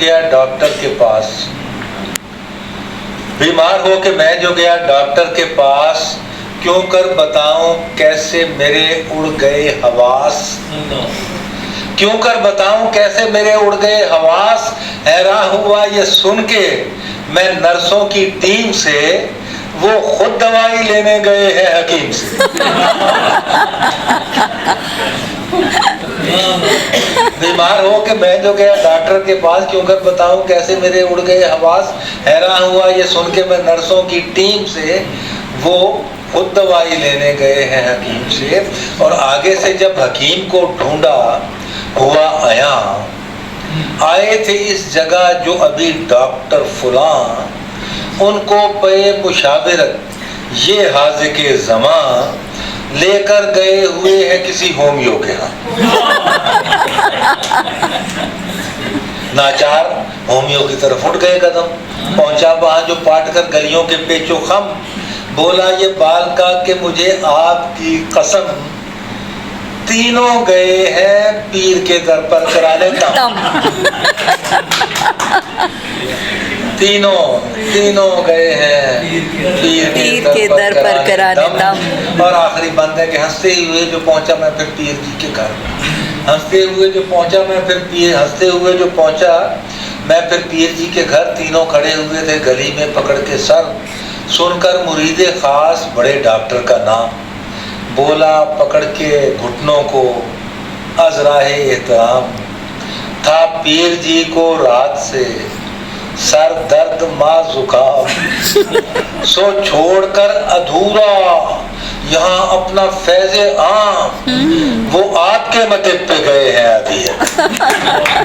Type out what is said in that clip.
گیا ڈاکٹر کے پاس، بیمار ہو کے میں جو گیا ڈاکٹر کے پاس، کیوں کر بتاؤں کیسے میرے اڑ گئے حواس، کیوں کر بتاؤں کیسے میرے اڑ گئے حواس، حیران ہوا یہ سن کے میں نرسوں کی ٹیم سے، وہ خود دوائی لینے گئے ہیں حکیم سے۔ بیمار ہو کہ میں جو گیا ڈاکٹر کے پاس، کیوں کر بتاؤں کیسے میرے اڑ گئے حواس، حیران ہوا یہ سن کے میں نرسوں کی ٹیم سے، وہ خود دوائی لینے گئے ہیں حکیم سے۔ اور آگے سے جب حکیم کو ڈھونڈا ہوا آیا، آئے تھے اس جگہ جو ابھی ڈاکٹر فلاں، ان کو پے مشاورت یہ حاذق زمان، لے کر گئے ہوئے ہیں کسی ہومیو کے ہاں۔ ناچار ہومیو کی طرف اٹھ گئے قدم، پہنچا وہاں جو پاٹ کر گلیوں کے پیچو خم، بولا یہ بال کا کہ مجھے آپ کی قسم، تینوں گئے ہیں پیر کے در پر کرانے دم، تینوں گئے ہیں پیر کے در پر کرانے دم۔ اور آخری بند ہے کہ ہنستے ہوئے جو پہنچا میں پھر پیر جی کے گھر، ہنستے ہوئے جو پہنچا میں پھر پیر جی کے گھر، تینوں کھڑے ہوئے تھے گلی میں پکڑ کے سر، سن کر مرید خاص بڑے ڈاکٹر کا نام، بولا پکڑ کے گھٹنوں کو از راہ احترام، تھا پیر جی کو رات سے سر درد ماں زکام، سو چھوڑ کر ادھورا یہاں اپنا فیض عام، وہ آپ کے مطلب پہ گئے ہیں آدھی ہے۔